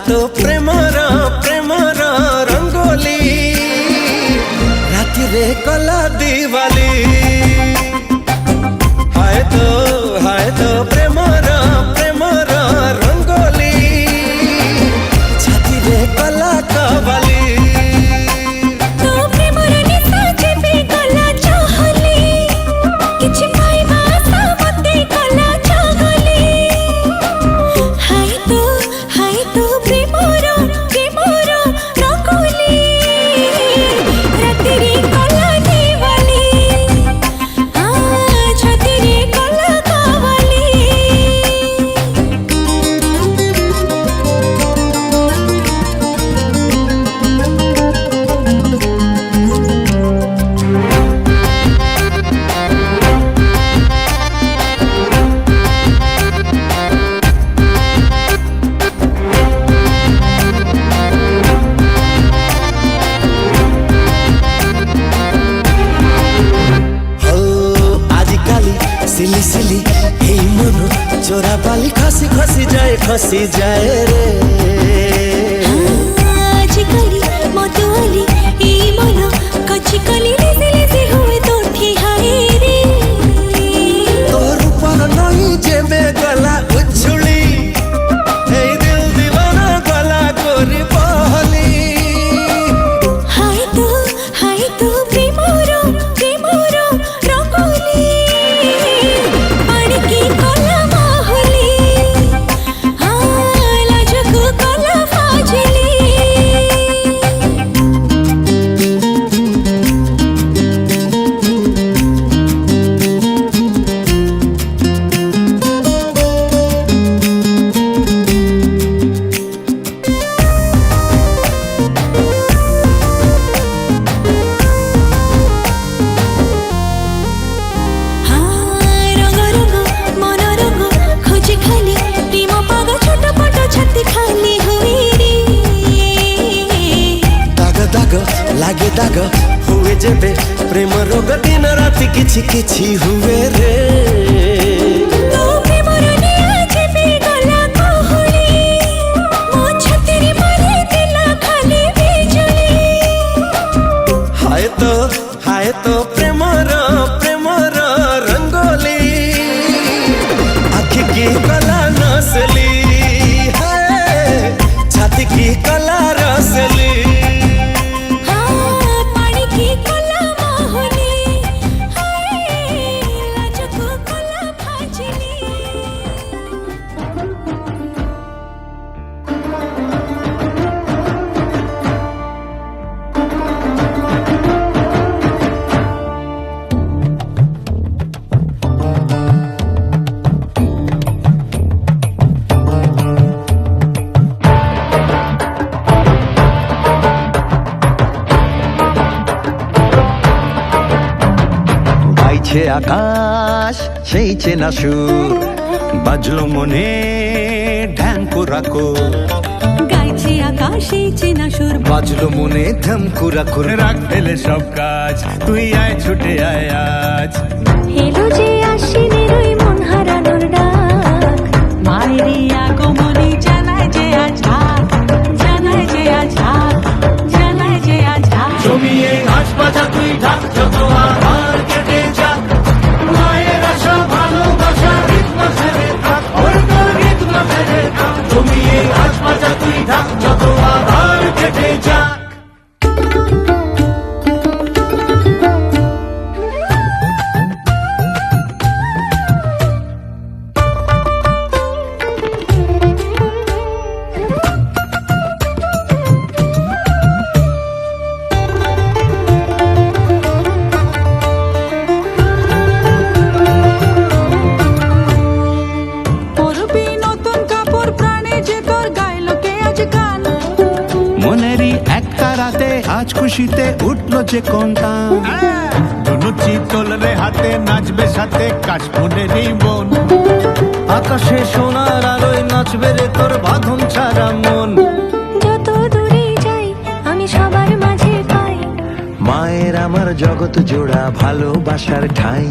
तो Premiere Premiere rangoli राति रे कला दिवाली हाय तो प्रेमर प्रेमर रंगोली छाती रे कला कवाली सिली सिली हे मन चोरा बाली खसी खसी जाए रे आजकली मतवाली ए मन कच्ची कली लेसे हुए तो ठिहाए रे तोर ऊपर नहीं जेबे गला उछुली हे दिल दीवाना गला गोरी बहली हाय तो प्रेमर रंगोली पानी की कला माहुली लाजको कला फाजली लागे दाग हुए जेबे प्रेम रोग दिन राति किछि किछि हुए रे तो प्रेमर निया जेबे गला कहली मो छातीरे मारे दिला खाली बिजली हाय तो प्रेमर रंगोली आँखी की कला नसली है छाती की कला रसली আকাশ সেই চেনা সুর বাজলো মনে ঢ্যাঙ্কুরাকো গাইছে আকাশ এই চেনা সুর বাজলো মনে ঢ্যাঙ্কুরাকুর রাখ ফেলে সব কাজ তুই আয় ছুটে আয় আজ হেলো যে আশ্বিনের ওই মন হারানোর ডাক মায়েরই আগমনে জানায় যে আজ জমিয়ে ঘাস পাতা তুই ঢাক যত আধার কেটে যা মায়ের আশা ভালোবাসা রিতম ফেলে থাক ওর তোর রিতম ফেলে থাক জমিয়ে ঘাস পাতা তুই ঢাক যত আধার কেটে যা আজ খুশিতে উঠলো যে কোনটা ধনুচি তোলরে হাতে নাচবে সাথে কাশফুলেরই বোন আকাশে সোনার আলোয় নাচবে রে তোর বাঁধন ছাড়া মন যত দূরে যাই আমি সবার মাঝে পাই মায়ের আমার জগৎ জোড়া ভালোবাসার ঠাই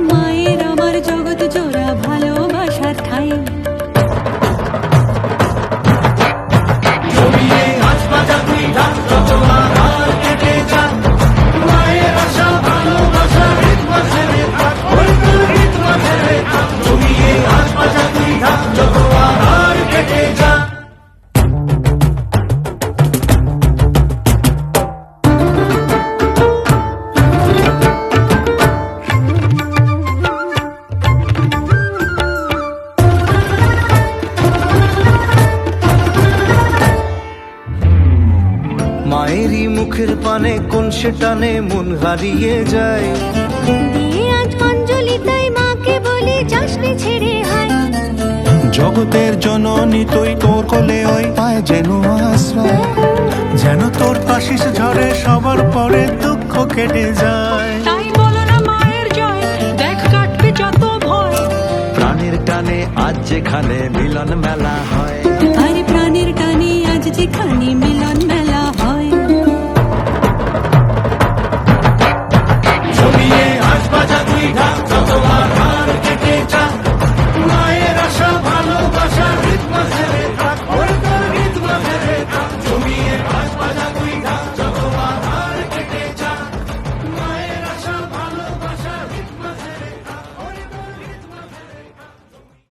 মায়ের আমার জগৎ জোড়া ভালোবাসার ঠাই সে টানে মন হারিয়ে যায়। দিয়ে আজ অঞ্জলি তাই মাকে বলি যাসনি ছেড়ে হায়। জগতের জননী তুই, তোর কোলে ওই পায় যেন আশ্রয়, যেন তোর আশিস ঝরে সবার পরে দুঃখ কেটে যায়। তাই বলো না মায়ের জয়, দেখ কাটবে যত ভয়। প্রাণের টানে আজ যেখানে মিলন মেলা হয়, আরে প্রাণের টানে আজ যেখানে মিলন